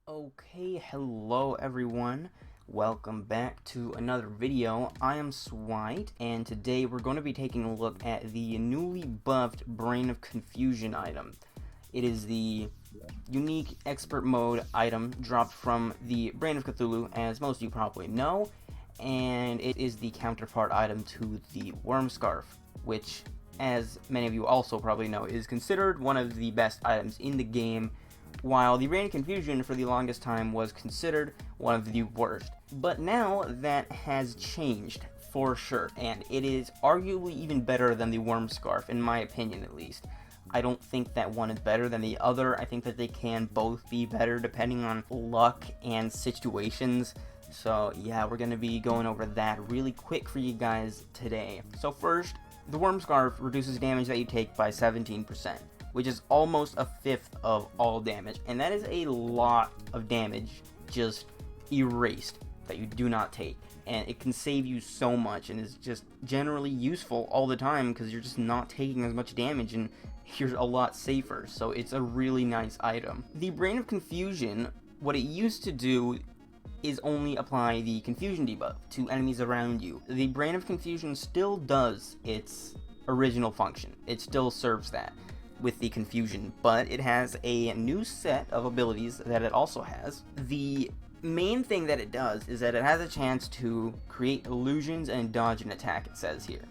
Okay, hello everyone. Welcome back to another video. I am Swyte, and today we're going to be taking a look at the newly buffed Brain of Confusion item. It is the unique expert mode item dropped from the Brain of Cthulhu, as most of you probably know, and it is the counterpart item to the Worm Scarf, which, as many of you also probably know, is considered one of the best items in the game, while the Brain of Confusion for the longest time was considered one of the worst. But now that has changed for sure, and it is arguably even better than the Worm Scarf, in my opinion at least. I don't think that one is better than the other. I think that they can both be better depending on luck and situations. So yeah, we're going to be going over that really quick for you guys today. So first, the Worm Scarf reduces damage that you take by 17%. Which is almost a fifth of all damage, and that is a lot of damage just erased that you do not take, and it can save you so much and is just generally useful all the time because you're just not taking as much damage and you're a lot safer. So it's a really nice item. The Brain of Confusion, what it used to do is only apply the confusion debuff to enemies around you. The Brain of Confusion still does its original function. It still serves that with the confusion, but it has a new set of abilities that it also has. The main thing that it does is that it has a chance to create illusions and dodge an attack, it says here.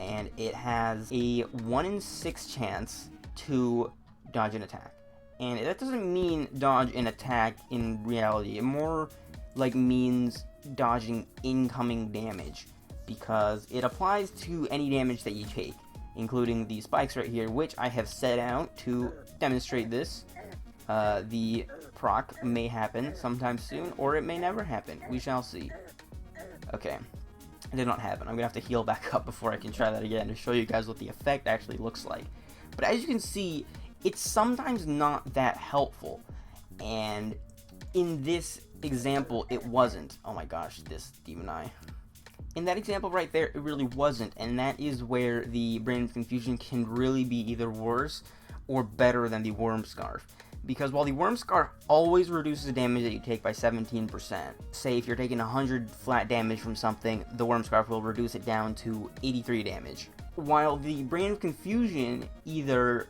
And it has a 1 in 6 chance to dodge an attack. And that doesn't mean dodge an attack in reality. It more like means dodging incoming damage, because it applies to any damage that you take, including the spikes right here, which I have set out to demonstrate this. The proc may happen sometime soon, or it may never happen. We shall see. Okay, it did not happen. I'm gonna have to heal back up before I can try that again to show you guys what the effect actually looks like. But as you can see, it's sometimes not that helpful, and in this example, it wasn't. Oh my gosh, this demon eye. In that example right there, it really wasn't, and that is where the Brain of Confusion can really be either worse or better than the Worm Scarf. Because while the Worm Scarf always reduces the damage that you take by 17%, say if you're taking 100 flat damage from something, the Worm Scarf will reduce it down to 83 damage. While the Brain of Confusion, either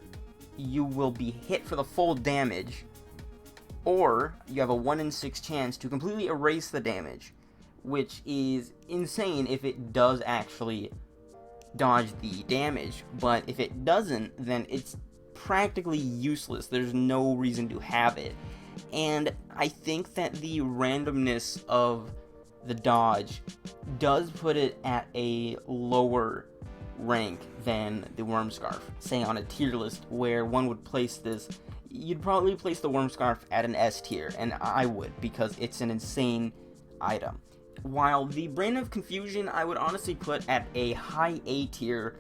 you will be hit for the full damage, or you have a 1 in 6 chance to completely erase the damage, which is insane if it does actually dodge the damage, but if it doesn't, then it's practically useless. There's no reason to have it. And I think that the randomness of the dodge does put it at a lower rank than the Worm Scarf. Say on a tier list where one would place this, you'd probably place the Worm Scarf at an S tier, and I would, because it's an insane item. While the Brain of Confusion I would honestly put at a high A tier,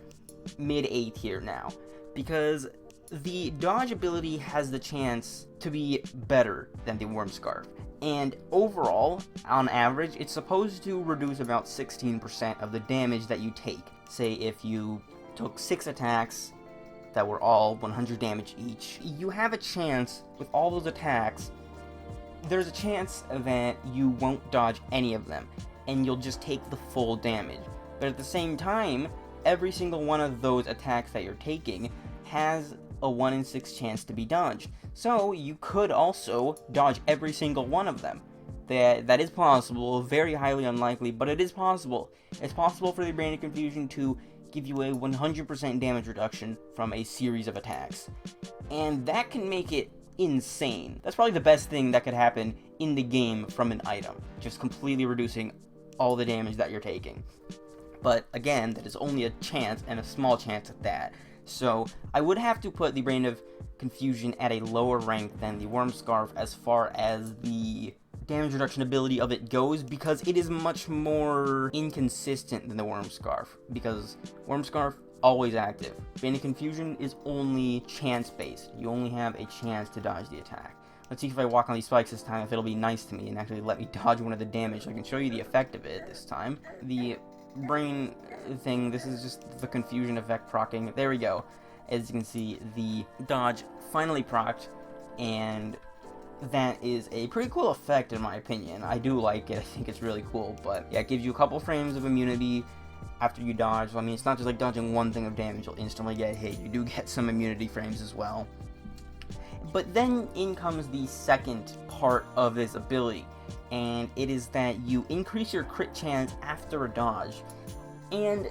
mid A tier now, because the dodge ability has the chance to be better than the Worm Scarf, and overall, on average, it's supposed to reduce about 16% of the damage that you take. Say if you took 6 attacks that were all 100 damage each, you have a chance with all those attacks. There's a chance that you won't dodge any of them, and you'll just take the full damage. But at the same time, every single one of those attacks that you're taking has a 1 in 6 chance to be dodged. So you could also dodge every single one of them. That is possible, very highly unlikely, but it is possible. It's possible for the Brain of Confusion to give you a 100% damage reduction from a series of attacks. And that can make it insane. That's probably the best thing that could happen in the game from an item, just completely reducing all the damage that you're taking. But again, that is only a chance, and a small chance at that. So I would have to put the Brain of Confusion at a lower rank than the Worm Scarf as far as the damage reduction ability of it goes, because it is much more inconsistent than the Worm Scarf, because Worm Scarf always active. Brain of Confusion is only chance based. You only have a chance to dodge the attack. Let's see if I walk on these spikes this time, if it'll be nice to me and actually let me dodge one of the damage. So I can show you the effect of it this time. The brain thing, this is just the confusion effect procking. There we go. As you can see, the dodge finally procced, and that is a pretty cool effect in my opinion. I do like it. I think it's really cool. But yeah, it gives you a couple frames of immunity after you dodge. So, I mean, it's not just like dodging one thing of damage, you'll instantly get hit. You do get some immunity frames as well. But then in comes the second part of this ability, and it is that you increase your crit chance after a dodge. And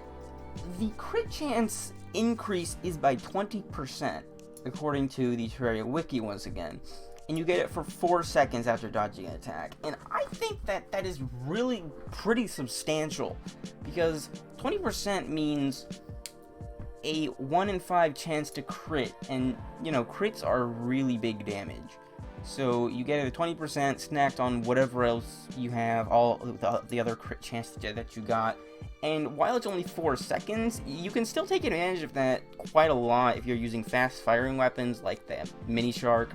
the crit chance increase is by 20%, according to the Terraria wiki once again. And you get it for 4 seconds after dodging an attack. And I think that that is really pretty substantial, because 20% means a 1 in 5 chance to crit, and you know, crits are really big damage. So you get a 20% snacked on whatever else you have, all the other crit chance that you got. And while it's only 4 seconds, you can still take advantage of that quite a lot if you're using fast firing weapons like the mini shark,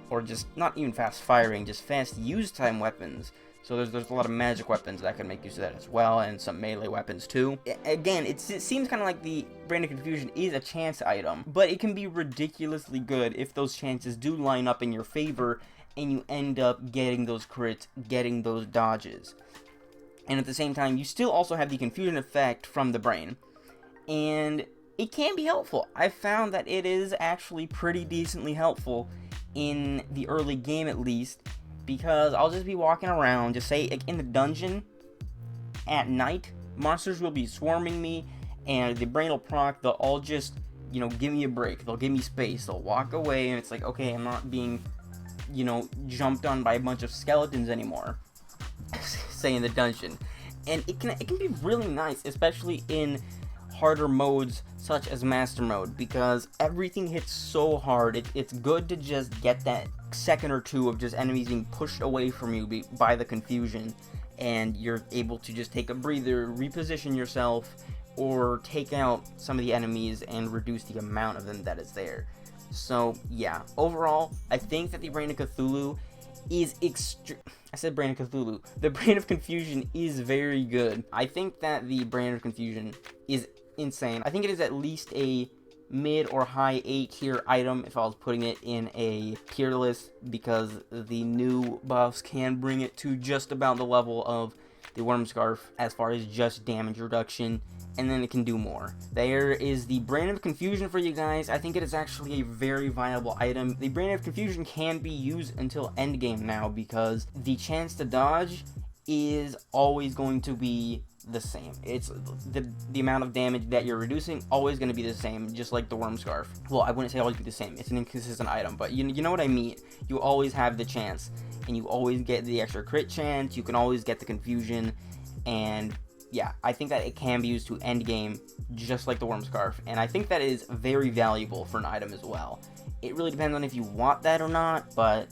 or just not even fast firing, just fast use time weapons. So there's a lot of magic weapons that can make use of that as well, and some melee weapons too. Again, it seems kind of like the Brain of Confusion is a chance item, but it can be ridiculously good if those chances do line up in your favor, and you end up getting those crits, getting those dodges. And at the same time, you still also have the confusion effect from the brain, and it can be helpful. I found that it is actually pretty decently helpful in the early game at least, because I'll just be walking around, just say like in the dungeon at night, monsters will be swarming me, and the brain will proc, they'll all just, you know, give me a break, they'll give me space, they'll walk away, and it's like, okay, I'm not being, you know, jumped on by a bunch of skeletons anymore, say in the dungeon. And it can be really nice, especially in harder modes such as master mode, because everything hits so hard. It's good to just get that second or two of just enemies being pushed away from you by the confusion, and you're able to just take a breather, reposition yourself, or take out some of the enemies and reduce the amount of them that is there. So yeah, overall, I think that the Brain of Cthulhu is I said Brain of Cthulhu. The Brain of Confusion is very good. I think that the Brain of Confusion is insane. I think it is at least a mid or high A tier item if I was putting it in a tier list, because the new buffs can bring it to just about the level of the Worm Scarf as far as just damage reduction, and then it can do more. There is the Brain of Confusion for you guys. I think it is actually a very viable item. The Brain of Confusion can be used until endgame now, because the chance to dodge is always going to be the same. It's the amount of damage that you're reducing always going to be the same, just like the Worm Scarf. Well, I wouldn't say always be the same. It's an inconsistent item, but you know what I mean. You always have the chance, and you always get the extra crit chance. You can always get the confusion, and yeah, I think that it can be used to end game, just like the Worm Scarf, and I think that is very valuable for an item as well. It really depends on if you want that or not, but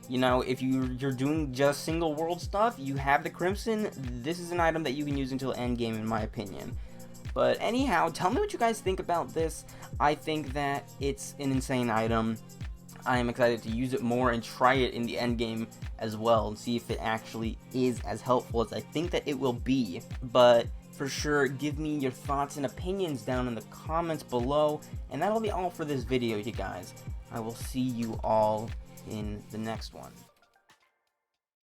you know, if you're doing just single world stuff, you have the Crimson, this is an item that you can use until endgame in my opinion. But anyhow, tell me what you guys think about this. I think that it's an insane item. I am excited to use it more and try it in the endgame as well, and see if it actually is as helpful as I think that it will be. But for sure, give me your thoughts and opinions down in the comments below, and that'll be all for this video, you guys. I will see you all in the next one.